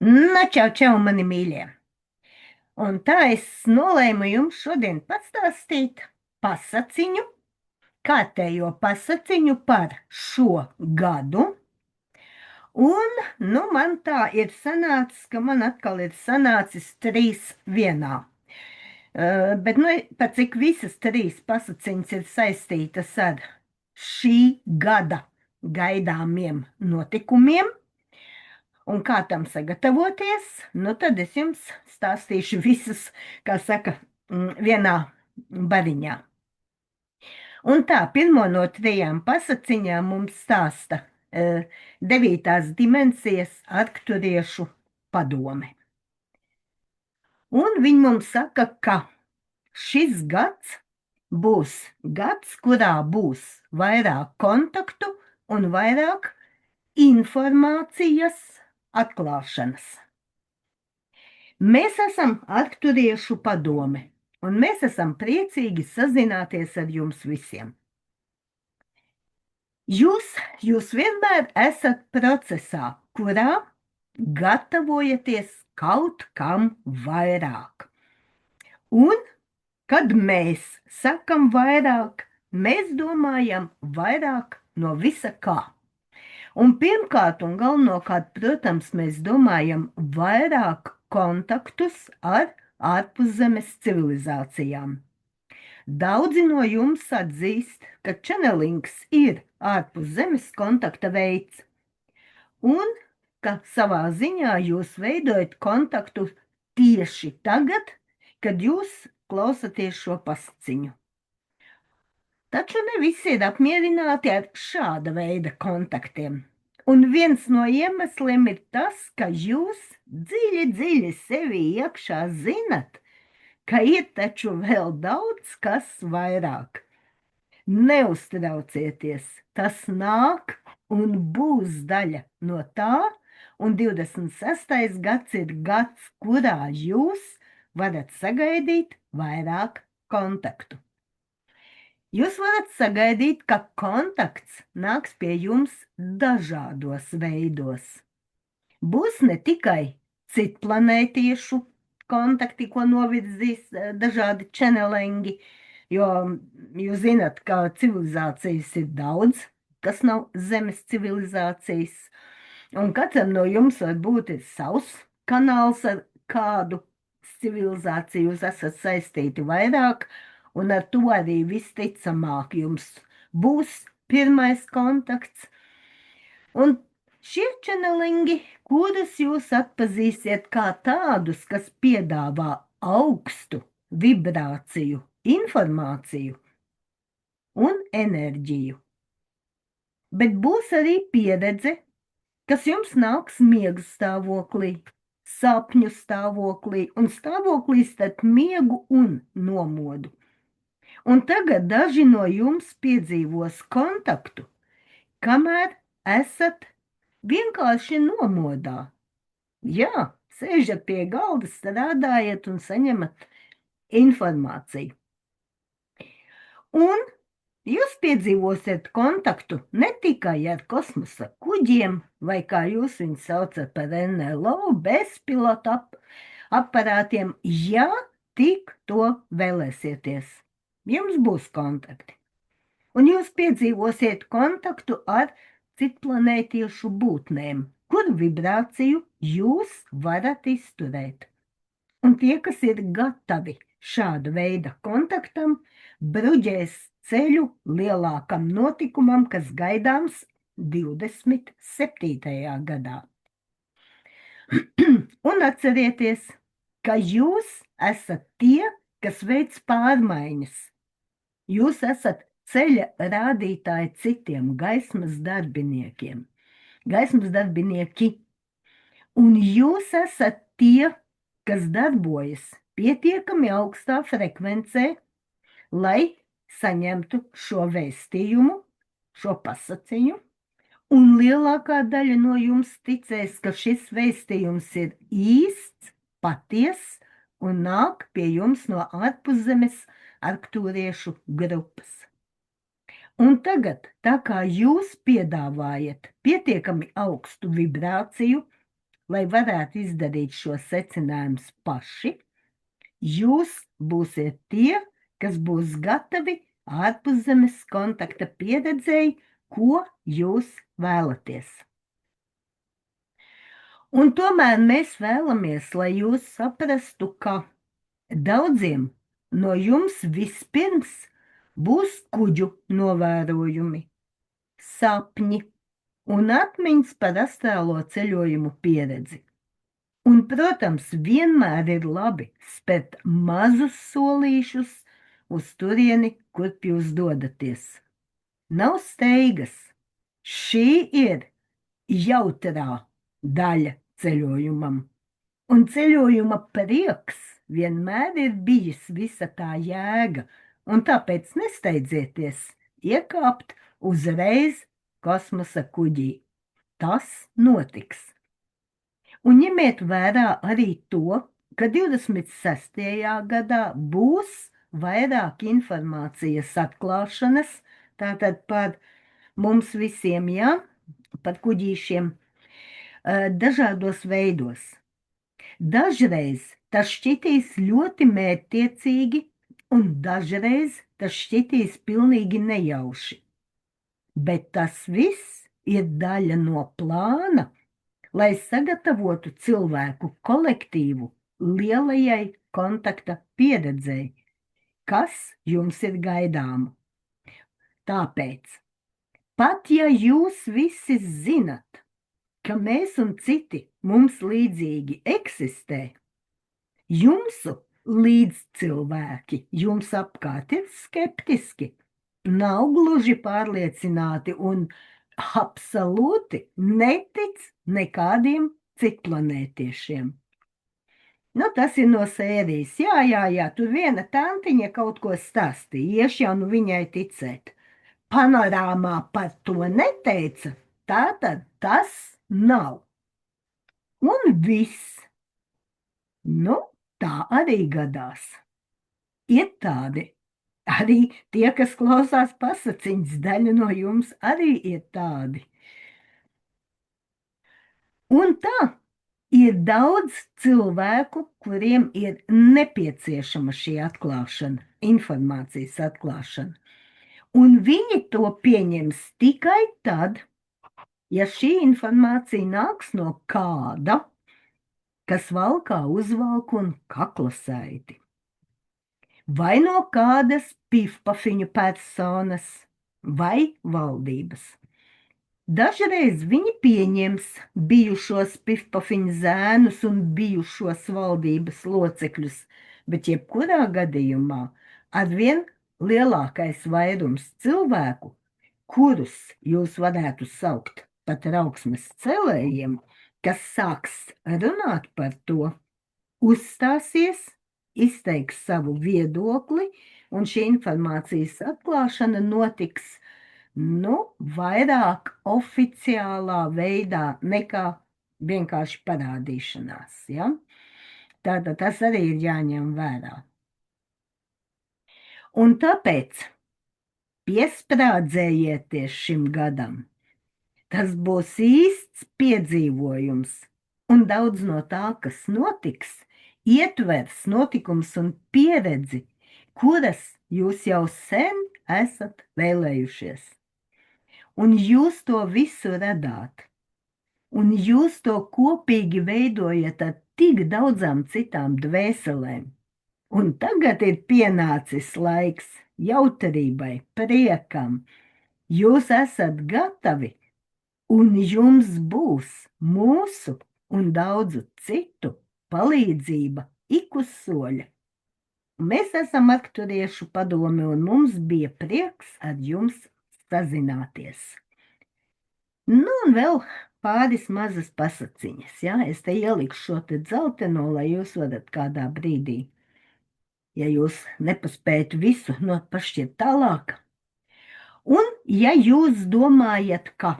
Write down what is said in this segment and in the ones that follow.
Čau, čau, mani mīļie! Un tā es nolēmu jums šodien pastāstīt pasaciņu, kārtējo pasaciņu par šo gadu. Un, man tā ir sanācis, ka man atkal ir sanācis 3 vienā. Bet, par cik visas 3 pasaciņas ir saistītas ar šī gada gaidāmiem notikumiem, un kā tam sagatavoties, tad es jums stāstīšu visas, kā saka, vienā bariņā. Un tā, pirmo no 3 pasaciņām mums stāsta 9. dimensijas arkturiešu padome. Un viņi mums saka, ka šis gads būs gads, kurā būs vairāk kontaktu un vairāk informācijas atklāšanas. Mēs esam arkturiešu padome, un mēs esam priecīgi sazināties ar jums visiem. Jūs vienmēr esat procesā, kurā gatavojaties kaut kam vairāk. Un, kad mēs sakam vairāk, mēs domājam vairāk no visa kā. Un pirmkārt un galvenokārt, protams, mēs domājam vairāk kontaktus ar ārpuszemes civilizācijām. Daudzi no jums atzīst, ka channelings ir ārpuszemes kontakta veids, un ka savā ziņā jūs veidojat kontaktu tieši tagad, kad jūs klausaties šo pasaciņu. Taču ne visi ir apmierināti ar šāda veida kontaktiem. Un viens no iemesliem ir tas, ka jūs dziļi sevi iekšā zinat, ka ir taču vēl daudz kas vairāk. Neuztraucieties, tas nāk un būs daļa no tā, un 26. gads ir gads, kurā jūs varat sagaidīt vairāk kontaktu. Jūs varat sagaidīt, ka kontakts nāks pie jums dažādos veidos. Būs ne tikai citplanētiešu kontakti, ko novirzīs dažādi channelingi, jo jūs zināt, ka civilizācijas ir daudz, kas nav zemes civilizācijas, un katram no jums varbūt ir savs kanāls ar kādu civilizāciju, jūs esat saistīti vairāk, un ar to arī visticamāk jums būs pirmais kontakts. Un šie channelingi, kurus jūs atpazīsiet kā tādus, kas piedāvā augstu vibrāciju, informāciju un enerģiju. Bet būs arī pieredze, kas jums nāks miega stāvoklī, sapņu stāvoklī un stāvoklī starp miegu un nomodu. Un tagad daži no jums piedzīvos kontaktu, kamēr esat vienkārši nomodā. Jā, sēžat pie galda, strādājat un saņemat informāciju. Un jūs piedzīvosiet kontaktu ne tikai ar kosmosa kuģiem, vai kā jūs viņus saucat par NLO, bezpilota aparātiem, ja tik to vēlēsieties. Jums būs kontakti, un jūs piedzīvosiet kontaktu ar citplanētiešu būtnēm, kuru vibrāciju jūs varat izturēt. Un tie, kas ir gatavi šāda veida kontaktam, bruģēs ceļu lielākam notikumam, kas gaidāms 27. gadā. Un atcerieties, ka jūs esat tie, kas veic pārmaiņas. Jūs esat ceļa rādītāji citiem gaismas darbiniekiem, gaismas darbinieki, un jūs esat tie, kas darbojas pietiekami augstā frekvencē, lai saņemtu šo vēstījumu, šo pasaciņu, un lielākā daļa no jums ticēs, ka šis vēstījums ir īsts, patiess un nāk pie jums no ārpuszemes arkturiešu grupas. Un tagad, tā kā jūs piedāvājat pietiekami augstu vibrāciju, lai varētu izdarīt šos secinājumus paši, jūs būsiet tie, kas būs gatavi ārpuszemes kontakta pieredzēji, ko jūs vēlaties. Un tomēr mēs vēlamies, lai jūs saprastu, ka daudziem no jums vispirms būs kuģu novērojumi, sapņi un atmiņas par astrālo ceļojumu pieredzi. Un, protams, vienmēr ir labi spērt mazus solīšus uz turieni, kurp jūs dodaties. Nav steigas. Šī ir jautrā daļa ceļojumam. Un ceļojuma prieks vienmēr ir bijis visa tā jēga, un tāpēc nesteidzieties iekāpt uzreiz kosmosa kuģī. Tas notiks. Un ņemiet vērā arī to, ka 26. gadā būs vairāk informācijas atklāšanas, tātad par mums visiem, jā, par kuģīšiem, dažādos veidos. Dažreiz tas šķitīs ļoti mērķtiecīgi, un dažreiz tas šķitīs pilnīgi nejauši. Bet tas viss ir daļa no plāna, lai sagatavotu cilvēku kolektīvu lielajai kontakta pieredzei, kas jums ir gaidāma. Tāpēc, pat ja jūs visi zinat, ka mēs un citi mums līdzīgi eksistē, jumsu līdzcilvēki jums apkārt ir skeptiski, nav gluži pārliecināti un absolūti netic nekādiem citplanētiešiem. Nu, tas ir no sērijas. Jā, tur viena tantiņa kaut ko stāstīja, jau nu viņai ticēt. Panorāmā par to neteica, tātad tas nav. Un viss. Nu, tā arī gadās. Ir tādi. Arī tie, kas klausās pasaciņas, daļa no jums arī ir tādi. Un tā ir daudz cilvēku, kuriem ir nepieciešama šī atklāšana, informācijas atklāšana. Un viņi to pieņems tikai tad, ja šī informācija nāks no kāda, kas valkā uzvalku un kakla saiti. Vai no kādas pifpafiņu personas vai valdības. Dažreiz viņi pieņems bijušos pifpafiņu zēnus un bijušos valdības locekļus, bet jebkurā gadījumā arvien lielākais vairums cilvēku, kurus jūs varētu saukt par trauksmes celējiem, kas sāks runāt par to, uzstāsies, izteiks savu viedokli, un šī informācijas atklāšana notiks, vairāk oficiālā veidā nekā vienkārši parādīšanās, ja? Tātad tas arī ir jāņem vērā. Un tāpēc piesprādzējieties šim gadam. Tas būs īsts piedzīvojums, un daudz no tā, kas notiks, ietvers notikums un pieredzi, kuras jūs jau sen esat vēlējušies. Un jūs to visu radāt, un jūs to kopīgi veidojat ar tik daudzām citām dvēselēm. Un tagad ir pienācis laiks jautrībai, priekam. Jūs esat gatavi, un jums būs mūsu un daudzu citu palīdzība ik uz soļa. Mēs esam Arkturiešu padome, un mums bija prieks ar jums sazināties. Nu, un vēl pāris mazas pasaciņas, ja? Es te ielikšu šo te dzelteno, lai jūs varat kādā brīdī, ja jūs nepaspējat visu pašķirt tālāk. Un, ja jūs domājat, ka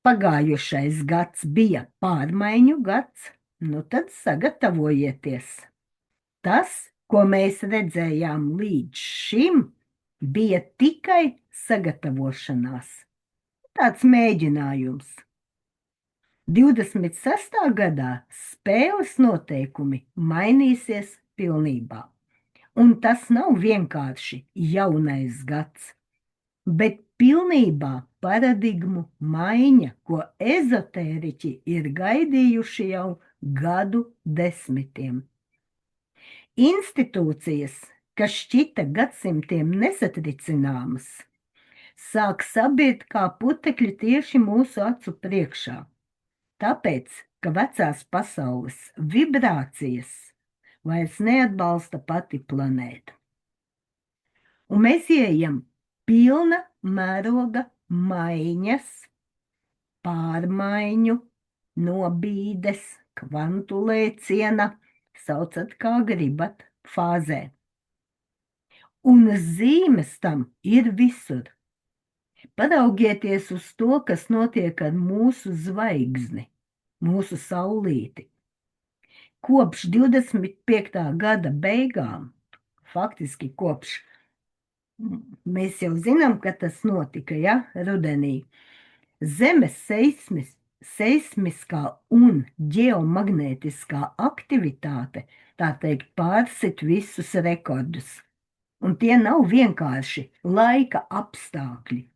pagājušais gads bija pārmaiņu gads, tad sagatavojieties. Tas, ko mēs redzējām līdz šim, bija tikai sagatavošanās. Tāds mēģinājums. 26. gadā spēles noteikumi mainīsies pilnībā. Un tas nav vienkārši jaunais gads, bet pilnībā paradigmu maiņa, ko ezotēriķi ir gaidījuši jau gadu desmitiem. Institūcijas, kas šķita gadsimtiem nesatricināmas, sāk sabirt kā putekļi tieši mūsu acu priekšā. Tāpēc, ka vecās pasaules vibrācijas vairs neatbalsta pati planēta. Un mēs ieejam pilna mēroga maiņas, pārmaiņu, nobīdes, kvantu lēciena, saucat kā gribat, fāzē. Un zīmes tam ir visur. Paraugieties uz to, kas notiek ar mūsu zvaigzni, mūsu saulīti. Kopš 25. gada beigām, faktiski kopš, mēs jau zinām, ka tas notika, ja, rudenī, Zemes seismiskā un ģeomagnētiskā aktivitāte, tā teikt, pārsit visus rekordus. Un tie nav vienkārši laika apstākļi.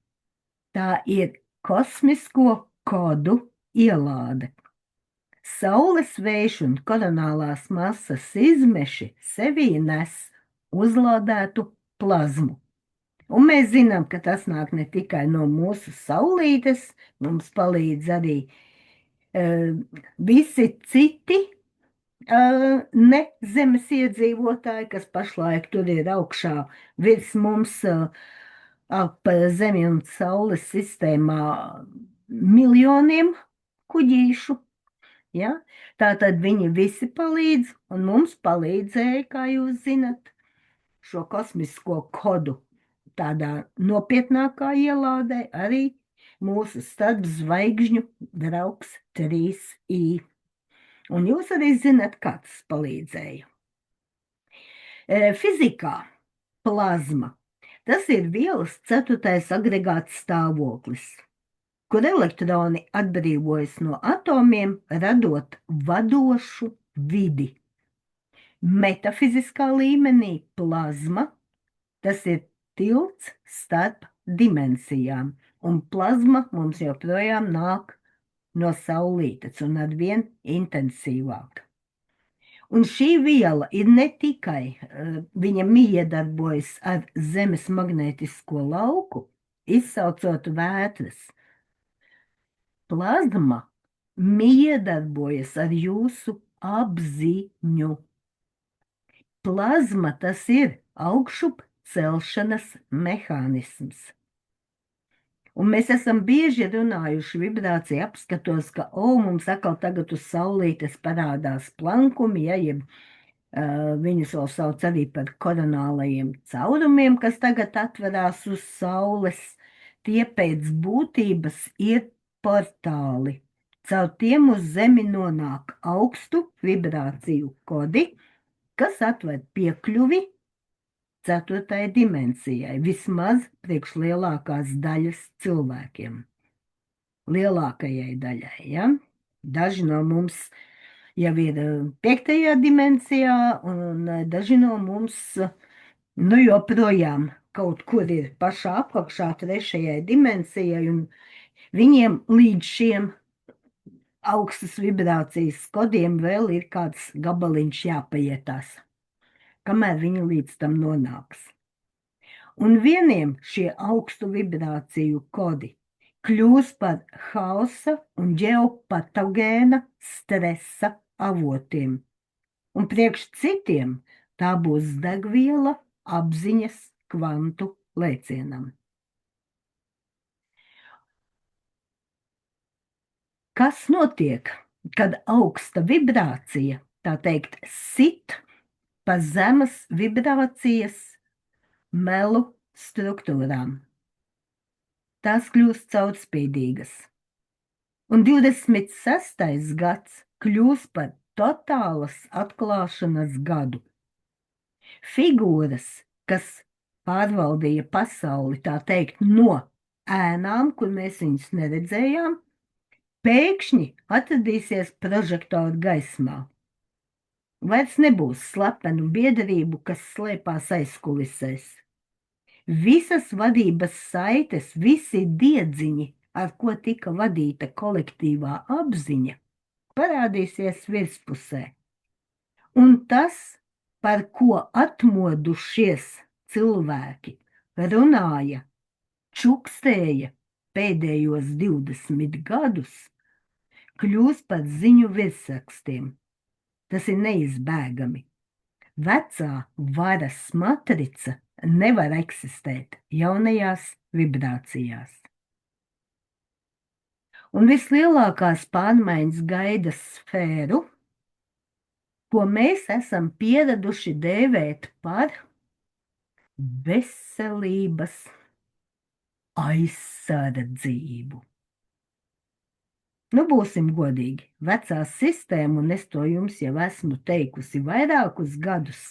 Tā ir kosmisko kodu ielāde. Saules vējš un koronālās masas izmeši sevī nes uzlādētu plazmu. Un mēs zinām, ka tas nāk ne tikai no mūsu saulītes, mums palīdz arī visi citi ne zemes iedzīvotāji, kas pašlaik tur ir augšā virs mums ap Zemi un Saules sistēmā miljoniem kuģīšu. Ja? Tātad viņi visi palīdz, un mums palīdzēja, kā jūs zinat, šo kosmisko kodu tādā nopietnākā ielādē arī mūsu starpzvaigžņu draugs 3i. Un jūs arī zinat, kāds palīdzēja. Fizikā plazma. Tas ir vielas 4. agregāts stāvoklis, kur elektroni atbrīvojas no atomiem, radot vadošu vidi. Metafiziskā līmenī plazma, tas ir tilts starp dimensijām, un plazma mums joprojām nāk no saulītes un arvien intensīvāk. Un šī viela ir ne tikai, viņa miedarbojas ar Zemes magnētisko lauku, izsaucot vētras. Plazma miedarbojas ar jūsu apziņu. Plazma tas ir augšup celšanas mehānisms. Un mēs esam bieži runājuši vibrāciju apskatos, ka, mums atkal tagad uz saulītes parādās plankumi, ja, jeb viņus vēl sauc arī par koronālajiem caurumiem, kas tagad atverās uz saules. Tie pēc būtības ir portāli. Caur tiem uz Zemi nonāk augstu vibrāciju kodi, kas atver piekļuvi 4. dimensijai, vismaz priekš lielākās daļas cilvēkiem. Lielākajai daļai, ja? Daži no mums jau ir 5. dimensijā, un daži no mums, joprojām kaut kur ir pašā apakšā 3. dimensijai, un viņiem līdz šiem augstas vibrācijas kodiem vēl ir kāds gabaliņš jāpaietās, kamēr viņi līdz tam nonāks. Un vieniem šie augstu vibrāciju kodi kļūs par hausa un ģeopatogēna stresa avotiem. Un priekš citiem tā būs degviela apziņas kvantu lēcienam. Kas notiek, kad augsta vibrācija, tā teikt, sit pa zemes vibrācijas melu struktūrām? Tās kļūst caurspīdīgas. Un 26. gads kļūs par totālas atklāšanas gadu. Figūras, kas pārvaldīja pasauli, tā teikt, no ēnām, kur mēs viņus neredzējām, pēkšņi atradīsies prožektoru gaismā. Vairs nebūs slepenu biedrību, kas slēpās aizkulisēs. Visas vadības saites, visi diedziņi, ar ko tika vadīta kolektīvā apziņa, parādīsies virspusē. Un tas, par ko atmodušies cilvēki runāja, čukstēja pēdējos 20 gadus, kļūs par ziņu virsrakstiem. Tas ir neizbēgami. Vecā varas matrica nevar eksistēt jaunajās vibrācijās. Un vislielākās pārmaiņas gaida sfēru, ko mēs esam pieraduši dēvēt par veselības aizsardzību. Nu, būsim godīgi, vecā sistēma, un es to jums jau esmu teikusi vairākus gadus,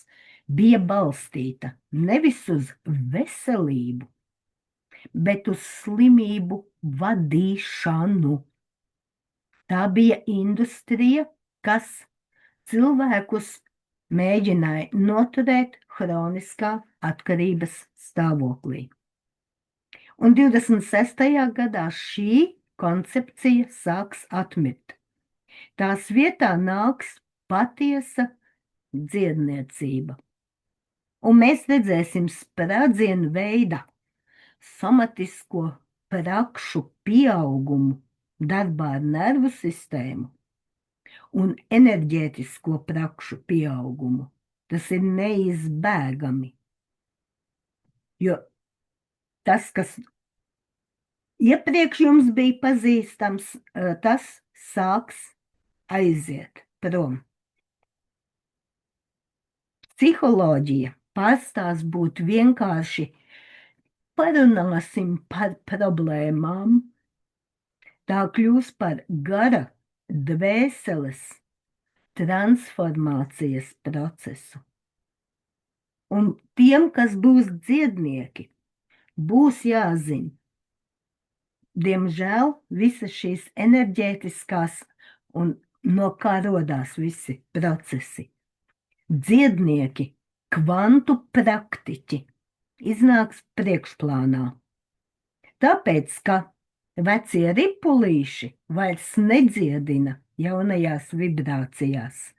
bija balstīta nevis uz veselību, bet uz slimību vadīšanu. Tā bija industrija, kas cilvēkus mēģināja noturēt hroniskā atkarības stāvoklī. Un 26. gadā šī koncepcija sāks atmirt. Tās vietā nāks patiesa dziedniecība. Un mēs redzēsim sprādzienu veida somatisko prakšu pieaugumu darbā ar nervu sistēmu un enerģētisko prakšu pieaugumu. Tas ir neizbēgami. Jo tas, kas iepriekš jums bija pazīstams, tas sāks aiziet prom. Psiholoģija pārstās būt vienkārši parunāsim par problēmām. Tā kļūs par gara dvēseles transformācijas procesu. Un tiem, kas būs dziednieki, būs jāzina. Diemžēl visas šīs enerģētiskās un no kā rodās visi procesi. Dziednieki, kvantu praktiķi iznāks priekšplānā. Tāpēc, ka vecie ripulīši vairs nedziedina jaunajās vibrācijās.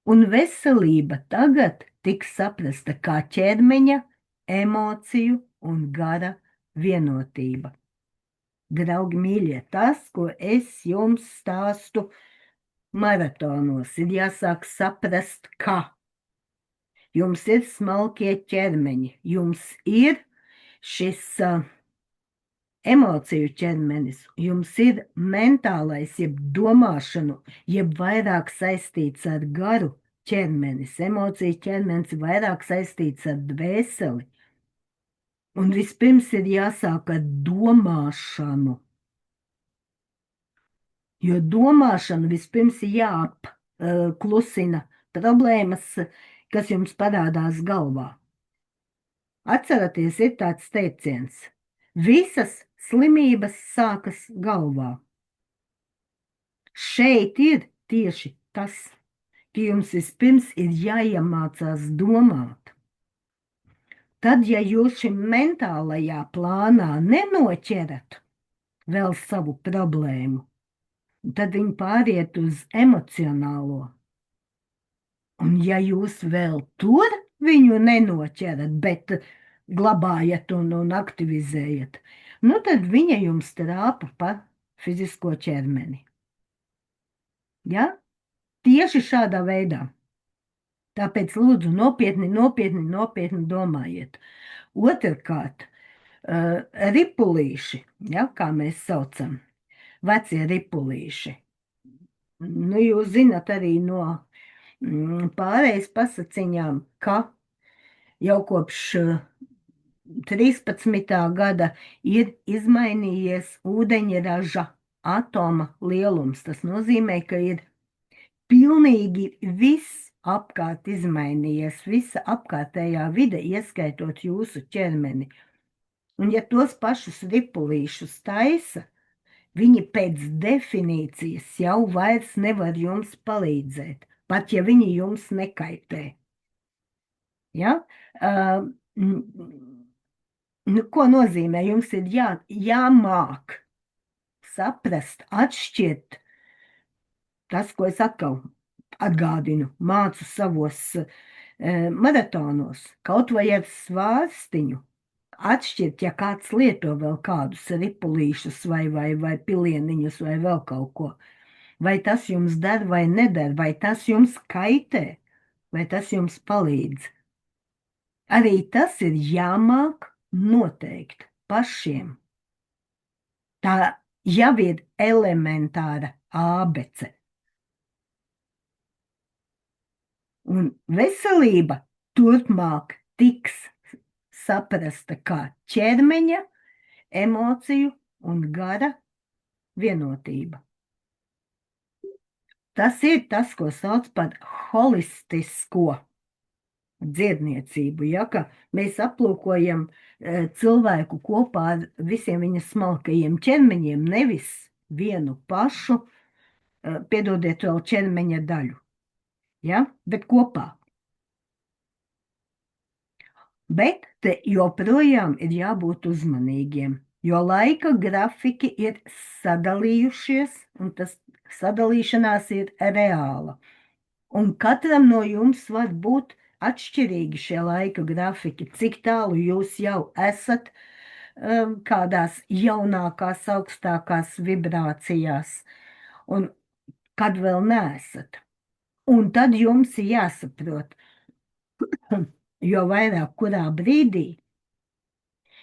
Un veselība tagad tiks saprasta kā ķermeņa, emociju un gara vienotība. Draugi mīļie, tas, ko es jums stāstu maratonos, ir jāsāk saprast, ka jums ir smalkie ķermeņi, jums ir šis emociju ķermenis, jums ir mentālais, jeb domāšanu, jeb vairāk saistīts ar garu ķermenis, emociju ķermenis vairāk saistīts ar dvēseli. Un vispirms ir jāsāk ar domāšanu. Jo domāšana vispirms ir jāapklusina problēmas, kas jums parādās galvā. Atceraties, ir tāds teiciens. Visas slimības sākas galvā. Šeit ir tieši tas, ka jums vispirms ir jāiemācās domāt. Tad, ja jūs šim mentālajā plānā nenoķerat vēl savu problēmu, tad viņi pāriet uz emocionālo. Un ja jūs vēl tur viņu nenoķerat, bet glabājat un aktivizējat, nu tad viņa jums trāpa pa fizisko ķermeni. Ja? Tieši šādā veidā. Tāpēc lūdzu nopietni domājiet. Otrkārt, ripulīši, ja, kā mēs saucam, vecie ripulīši. Nu, jūs zinat arī no pārējais pasaciņām, ka jau kopš 13. gada ir izmainījies ūdeņraža atoma lielums. Tas nozīmē, ka ir pilnīgi viss apkārt izmainījies, visa apkārtējā vide, ieskaitot jūsu ķermeni. Un ja tos pašus ripulīšus taisa, Viņi pēc definīcijas jau vairs nevar jums palīdzēt, pat ja viņi jums nekaitē. Ja? Ko nozīmē? Jums ir jāmāk saprast, atšķirt tas, ko es atkal atgādinu, mācu savos maratonos, kaut vai ar svārstiņu. Atšķirt, ja kāds lieto vēl kādus ripulīšus vai pilieniņus vai vēl kaut ko. Vai tas jums der vai neder, vai tas jums kaitē, vai tas jums palīdz. Arī tas ir jāmāk noteikt pašiem. Tā jau ir elementāra ābece. Un veselība turpmāk tiks saprasta kā ķermeņa, emociju un gara vienotība. Tas ir tas, ko sauc par holistisko dziedniecību, ja, ka mēs aplūkojam cilvēku kopā ar visiem viņa smalkajiem ķermeņiem, nevis vienu pašu, piedodiet vēl ķermeņa daļu, ja, bet kopā. Bet te joprojām ir jābūt uzmanīgiem, jo laika grafiki ir sadalījušies, un tas sadalīšanās ir reāla. Un katram no jums var būt atšķirīgi šie laika grafiki, cik tālu jūs jau esat kādās jaunākās, augstākās vibrācijās, un kad vēl neesat. Un tad jums ir jāsaprot, jo vairāk kurā brīdī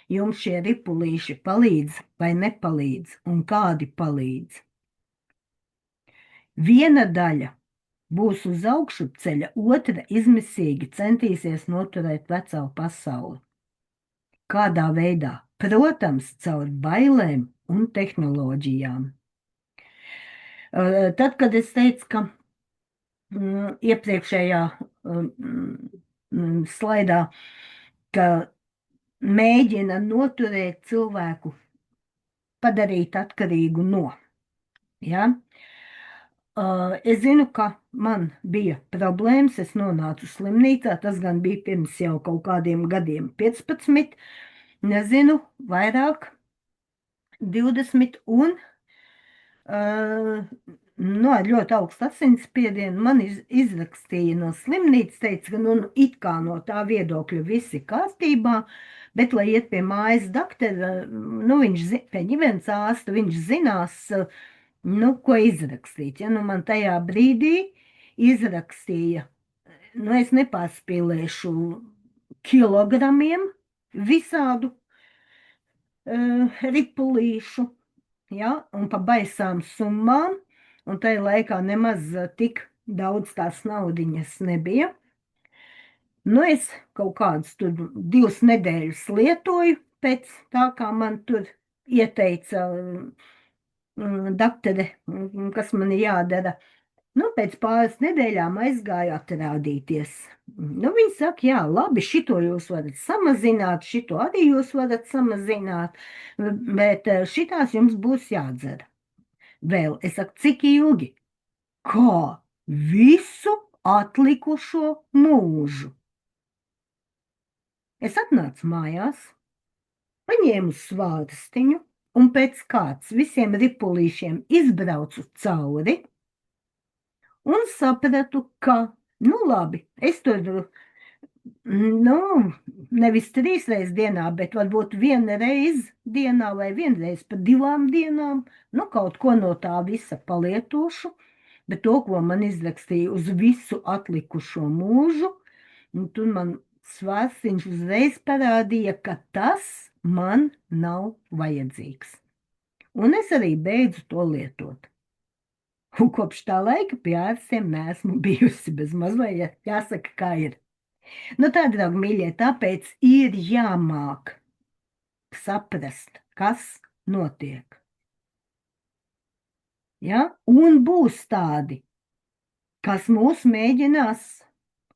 jums šie ripulīši palīdz vai nepalīdz, un kādi palīdz. Viena daļa būs uz augšupceļa, otra izmisīgi centīsies noturēt veco pasauli. Kādā veidā? Protams, caur bailēm un tehnoloģijām. Tad, kad es teicu, ka iepriekšējā slaidā, ka mēģina noturēt cilvēku, padarīt atkarīgu no. Ja? Es zinu, ka man bija problēmas, es nonācu slimnīcā, tas gan bija pirms jau kaut kādiem gadiem 15, nezinu, vairāk 20 un ar ļoti augstu asinsspiedienu man izrakstīja no slimnīcas, teica, ka it kā no tā viedokļa viss ir kārtībā, bet, lai iet pie mājas daktera, pie ģimenes ārsta, viņš zinās, ko izrakstīt. Ja? Man tajā brīdī izrakstīja, es nepārspīlēšu kilogramiem visādu ripulīšu, ja? Un pa baisām summām, un tajā laikā nemaz tik daudz tās naudiņas nebija. Es kaut kādus tur 2 nedēļas lietoju pēc tā, kā man tur ieteica daktere, kas man jādara. Pēc pāris nedēļām aizgāju atrādīties. Viņi saka, jā, labi, šito jūs varat samazināt, šito arī jūs varat samazināt, bet šitās jums būs jādzer. Vēl, es saku, cik ilgi? Kā? Visu atlikušo mūžu. Es atnācu mājās, paņēmu svārstiņu un pēc kāds visiem ripulīšiem izbraucu cauri un sapratu, ka, labi, es tur, nevis 3 reizes dienā, bet varbūt 1 reizi dienā vai 1 reizi pa 2 dienām, kaut ko no tā visa palietošu, bet to, ko man izrakstīja uz visu atlikušo mūžu, tur man svārstiņš uzreiz parādīja, ka tas man nav vajadzīgs. Un es arī beidzu to lietot. Un kopš tā laika pie ārstiem neesmu bijusi bez mazliet, jāsaka, kā ir. Tā, draugi mīļie, tāpēc ir jāmāk saprast, kas notiek. Ja? Un būs tādi, kas mūs mēģinās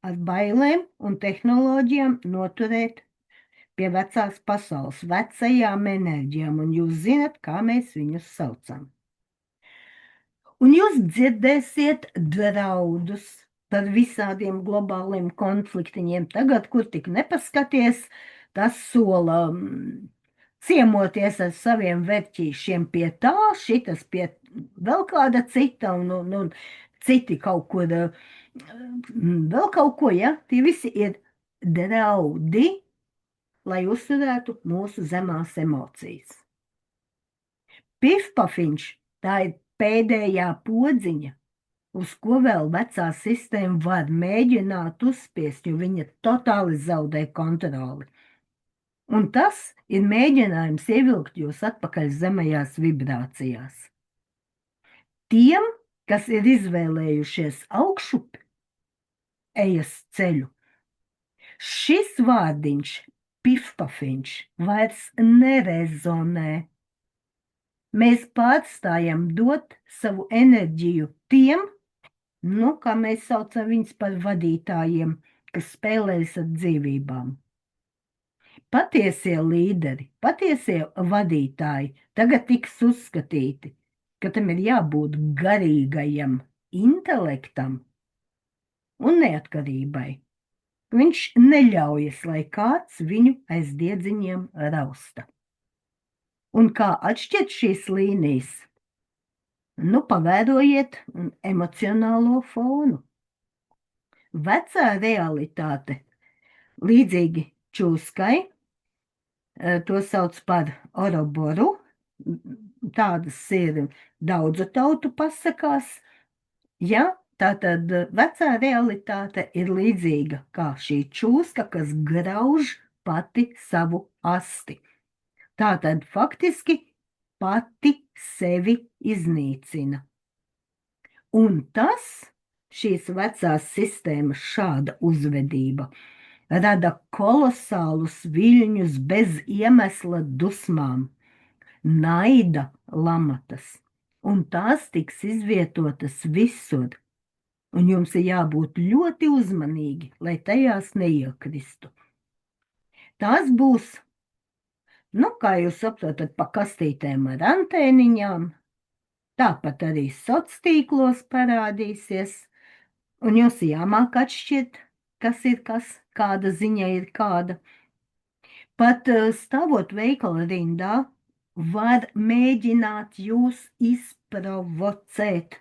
ar bailēm un tehnoloģijām noturēt pie vecās pasaules, vecajām enerģijām, un jūs zinat, kā mēs viņus saucam. Un jūs dzirdēsiet draudus par visādiem globāliem konfliktiņiem. Tagad, kur tik nepaskaties, tas sola ciemoties ar saviem vērķīšiem pie tā, šitas pie vēl kāda cita, un citi kaut kur, vēl kaut ko, ja? Tie visi ir draudi, lai uzturētu mūsu zemās emocijas. Pifpafiņš, tā ir pēdējā podziņa, uz ko vēl vecā sistēma var mēģināt uzspiest, jo viņa totāli zaudē kontroli. Un tas ir mēģinājums ievilkt jūs atpakaļ zemajās vibrācijās. Tiem, kas ir izvēlējušies augšup ejas ceļu, šis vārdiņš, pifpafiņš, vairs nerezonē. Mēs pārstājam dot savu enerģiju tiem, kā mēs saucam viņus par vadītājiem, kas spēlējas ar dzīvībām. Patiesie līderi, patiesie vadītāji tagad tiks uzskatīti, ka tam ir jābūt garīgajam intelektam un neatkarībai. Viņš neļaujas, lai kāds viņu aiz diedziņiem rausta. Un kā atšķirt šīs līnijas? Pavērojiet emocionālo fonu. Vecā realitāte, līdzīgi čūskai, to sauc par oroboru, tādas ir daudzu tautu pasakās, ja, tātad vecā realitāte ir līdzīga kā šī čūska, kas grauž pati savu asti. Tātad faktiski pati sevi iznīcina. Un tas, šīs vecās sistēmas šāda uzvedība, rada kolosālus viļņus bez iemesla dusmām, naida lamatas, un tās tiks izvietotas visur. Un jums ir jābūt ļoti uzmanīgi, lai tajās neiekristu. Tās būs, kā jūs saprotat, pa kastītēm ar antēniņām, tāpat arī sociālos tīklos parādīsies, un jums jāmāk atšķirt, kas ir kas, kāda ziņa ir kāda. Pat stāvot veikala rindā, var mēģināt jūs izprovocēt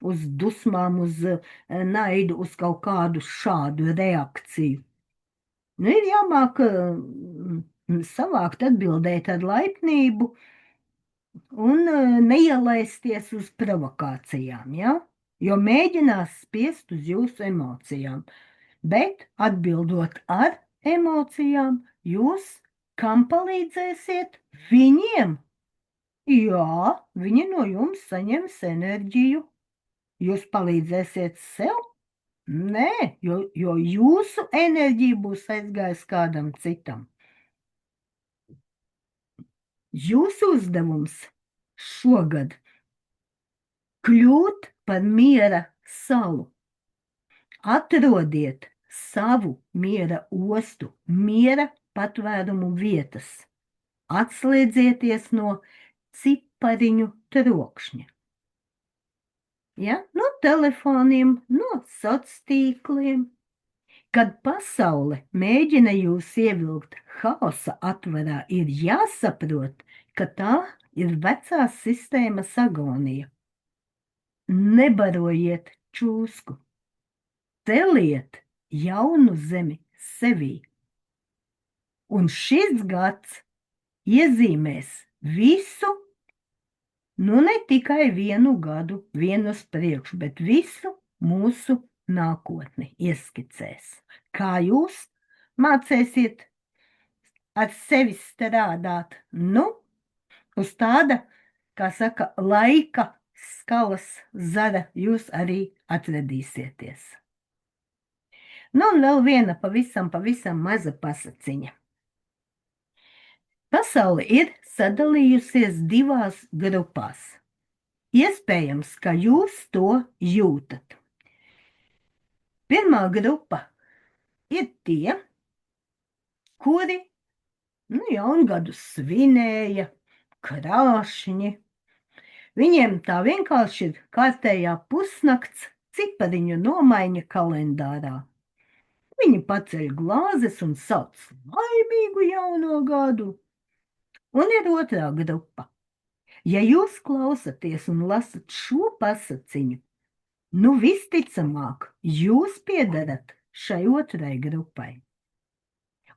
uz dusmām, uz naidu, uz kaut kādu šādu reakciju. Ir jāmāk savākt atbildēt ar laipnību un neielaisties uz provokācijām, ja? Jo mēģinās spiest uz jūsu emocijām, bet atbildot ar emocijām, jūs kam palīdzēsiet? Viņiem. Jā, viņi no jums saņems enerģiju. Jūs palīdzēsiet sev? Nē, jo jūsu enerģija būs aizgājusi kādam citam. Jūsu uzdevums šogad kļūt par miera salu. Atrodiet savu miera ostu, miera patvērumu vietas. Atslēdzieties no cipariņu trokšņa. Ja? No telefoniem, no sociāliem. Kad pasaule mēģina jūs ievilkt haosa atvarā, ir jāsaprot, ka tā ir vecās sistēmas agonija. Nebarojiet čūsku, celiet jaunu zemi sevī. Un šis gads iezīmēs visu, ne tikai vienu gadu, vienu uz priekšu, bet visu mūsu nākotni ieskicēs. Kā jūs mācēsiet ar sevi strādāt? Uz tāda, kā saka, laika skalas zara jūs arī atradīsieties. Un vēl viena pavisam maza pasaciņa. Pasaule ir sadalījusies divās grupās. Iespējams, ka jūs to jūtat. Pirmā grupa ir tie, kuri Jaungadus svinēja, krāšņi. Viņiem tā vienkārši ir kārtējā pusnakts cipariņu nomaiņa kalendārā. Viņi paceļ glāzes un sauc laimīgu jauno gadu. Un ir otrā grupa. Ja jūs klausaties un lasat šo pasaciņu, visticamāk, jūs piederat šai otrai grupai.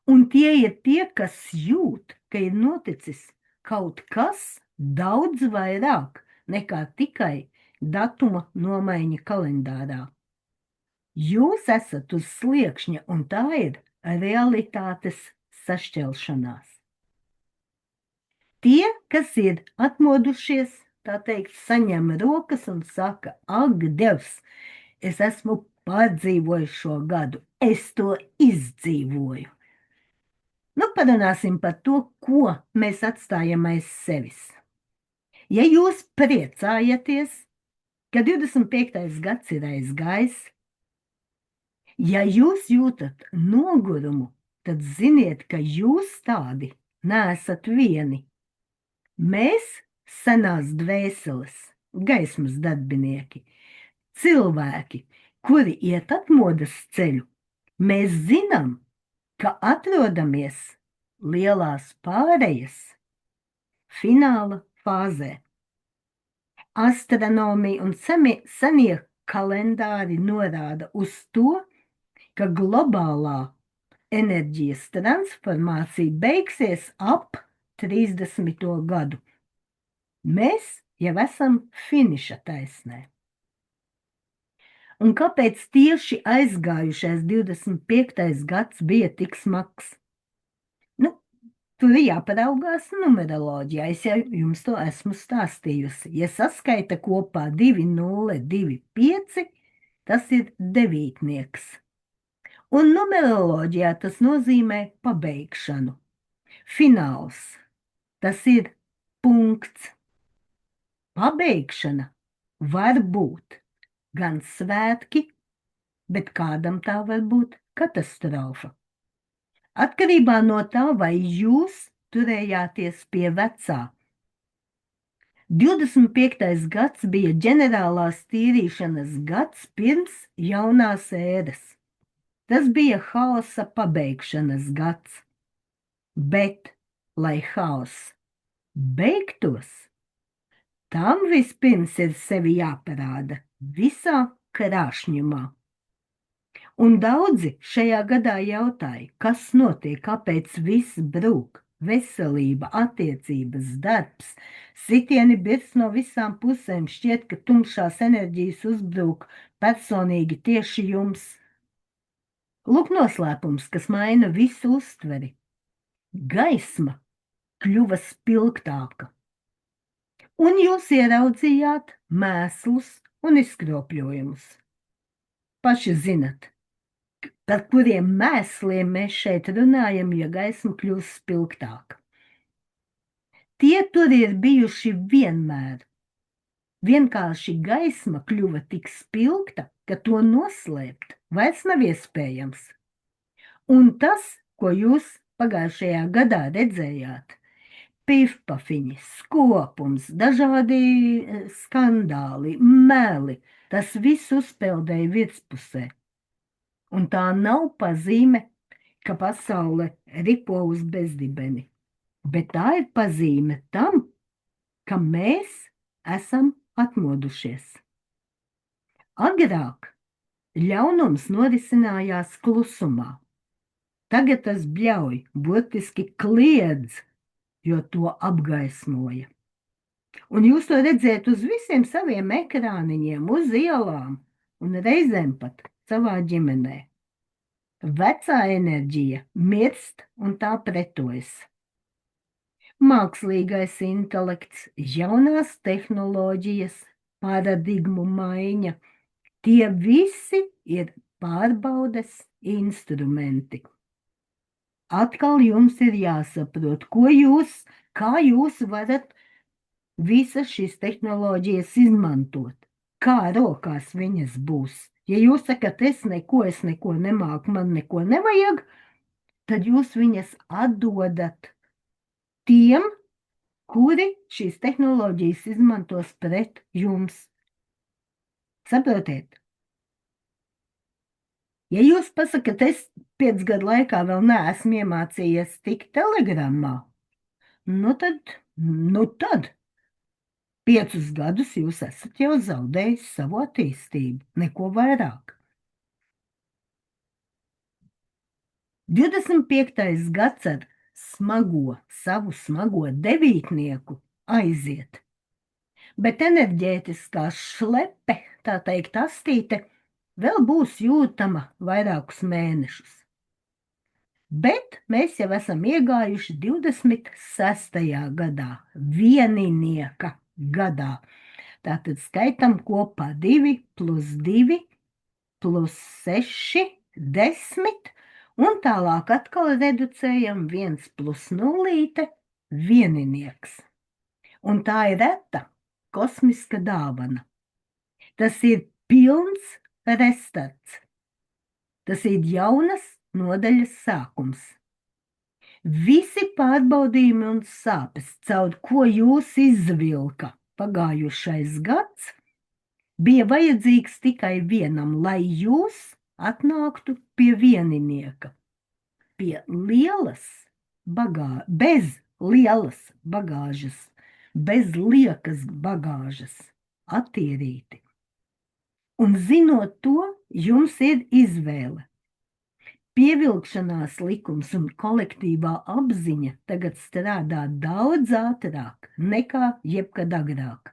Un tie ir tie, kas jūt, ka ir noticis kaut kas daudz vairāk nekā tikai datuma nomaiņa kalendārā. Jūs esat uz sliekšņa, un tā ir realitātes sašķelšanās. Tie, kas ir atmodušies, tā teikt, saņem rokas un saka, ak, Dievs, es esmu pārdzīvojis šo gadu, es to izdzīvoju. Parunāsim par to, ko mēs atstājam aiz sevis. Ja jūs priecājaties, ka 25. gads ir aizgājis, ja jūs jūtat nogurumu, tad ziniet, ka jūs tādi neesat vieni. Mēs, senās dvēseles, gaismas darbinieki, cilvēki, kuri iet atmodas ceļu, mēs zinām, ka atrodamies lielās pārejas fināla fāzē. Astronomija un senie kalendāri norāda uz to, ka globālā enerģijas transformācija beigsies ap 30. gadu. Mēs jau esam finiša taisnē. Un kāpēc tieši aizgājušais 25. gads bija tik smags? Tur ir jāparaugās numeroloģijā. Es jau jums to esmu stāstījusi. Ja saskaita kopā 2, 0, 2, 5, tas ir devītnieks. Un numeroloģijā tas nozīmē pabeigšanu. Fināls. Tas ir punkts. Pabeigšana var būt gan svētki, bet kādam tā var būt katastrofa. Atkarībā no tā, vai jūs turējāties pie vecā. 25. gads bija ģenerālās tīrīšanas gads pirms jaunās ēras. Tas bija haosa pabeigšanas gads. Bet, lai haoss beigtos, tam vispirms ir sevi jāparāda visā krāšņumā. Un daudzi šajā gadā jautāja, kas notiek, kāpēc viss brūk, veselība, attiecības, darbs, sitieni birs no visām pusēm, šķiet, ka tumšās enerģijas uzbrūk personīgi tieši jums. Lūk noslēpums, kas maina visu uztveri. Gaisma kļuva spilgtāka. Un jūs ieraudzījāt mēslus un izkropļojumus. Paši zinat, par kuriem mēsliem mēs šeit runājam, ja gaisma kļūst spilgtāka. Tie tur ir bijuši vienmēr. Vienkārši gaisma kļuva tik spilgta, ka to noslēpt vairs nav iespējams. Un tas, ko jūs pagājušajā gadā redzējāt, pifpafiņi, skopums, dažādi skandāli, meli, tas viss uzpeldēja virspusē. Un tā nav pazīme, ka pasaule ripo uz bezdibeni, bet tā ir pazīme tam, ka mēs esam atmodušies. Agrāk ļaunums norisinājās klusumā. Tagad tas bļauj, burtiski kliedz, jo to apgaismoja. Un jūs to redzēt uz visiem saviem ekrāniņiem, uz ielām un reizēm pat savā ģimenē. Vecā enerģija mirst un tā pretojas. Mākslīgais intelekts, jaunās tehnoloģijas, paradigmu maiņa, tie visi ir pārbaudes instrumenti. Atkal jums ir jāsaprot, kā jūs varat visas šīs tehnoloģijas izmantot, kā rokās viņas būs. Ja jūs sakat, es neko nemāku, man neko nevajag, tad jūs viņas atdodat tiem, kuri šīs tehnoloģijas izmantos pret jums. Saprotiet? Ja jūs pasakat, es 5 gadu laikā vēl neesmu iemācījies tikt telegramā, nu tad 5 gadus jūs esat jau zaudējis savu attīstību, neko vairāk. 25. gads ar savu smago devītnieku aiziet, bet enerģētiskā šlepe, tā teikt, astīte, vēl būs jūtama vairākus mēnešus. Bet mēs jau esam iegājuši 26. gadā, vieninieka gadā. Tātad skaitam kopā 2 plus 2 plus 6, 10, un tālāk atkal reducējam 1 plus 0, vieninieks. Un tā ir reta kosmiska dāvana. Tas ir pilns restarts. Tas ir jaunas nodaļas sākums. Visi pārbaudījumi un sāpes, caur ko jūs izvilka pagājušais gads, bija vajadzīgs tikai vienam, lai jūs atnāktu pie vieninieka, bez lielas bagāžas, bez liekas bagāžas, attīrīti. Un zinot to, jums ir izvēle. Pievilkšanās likums un kolektīvā apziņa tagad strādā daudz ātrāk nekā jebkad agrāk.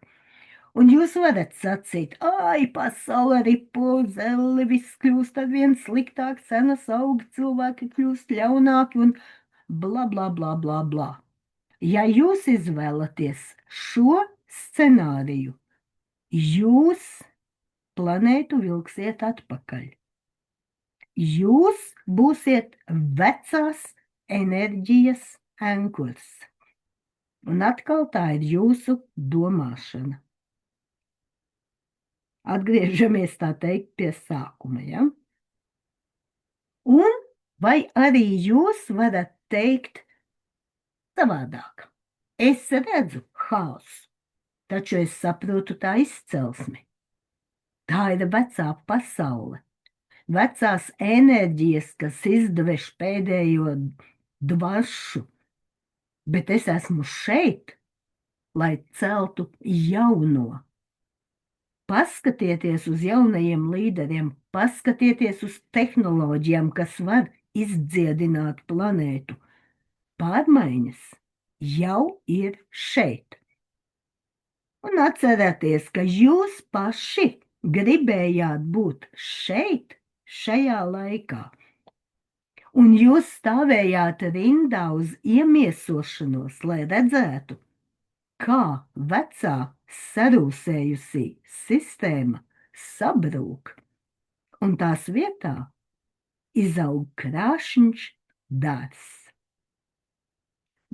Un jūs varat sacīt, ai, pasaule ripo uz elli, viss kļūst arvien sliktāk, cenas aug, cilvēki kļūst ļaunāki un bla, bla, bla, bla, bla. Ja jūs izvēlaties šo scenāriju, jūs planētu vilksiet atpakaļ. Jūs būsiet vecās enerģijas ankurs. Un atkal tā ir jūsu domāšana. Atgriežamies, tā teikt, pie sākuma, ja? Un vai arī jūs varat teikt savādāk? Es redzu haosu, taču es saprotu tā izcelsmi. Tā ir vecā pasaule. Vecās enerģijas, kas izdveš pēdējo dvašu, bet es esmu šeit, lai celtu jauno. Paskatieties uz jaunajiem līderiem, paskatieties uz tehnoloģijām, kas var izdziedināt planētu. Pārmaiņas jau ir šeit. Un atcerieties, ka jūs paši gribējāt būt šeit, šajā laikā. Un jūs stāvējāt rindā uz iemiesošanos, lai redzētu, kā vecā sarūsējusī sistēma sabrūk, un tās vietā izaug krāšņš dārzs.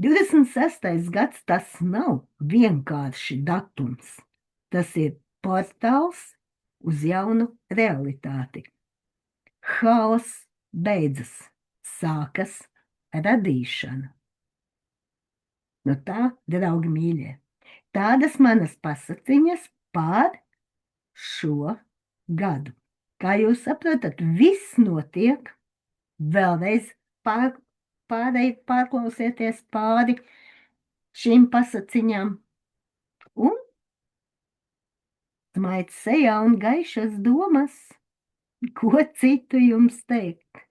26. gads tas nav vienkārši datums. Tas ir portāls uz jaunu realitāti. Haoss beidzas, sākas radīšana. Nu tā, draugi mīļie, tādas manas pasakiņas par šo gadu. Kā jūs saprotat, viss notiek, vēlreiz pārklausieties pāri šīm pasakiņām un smaids sejā un gaišas domas. Ko citu jums teikt?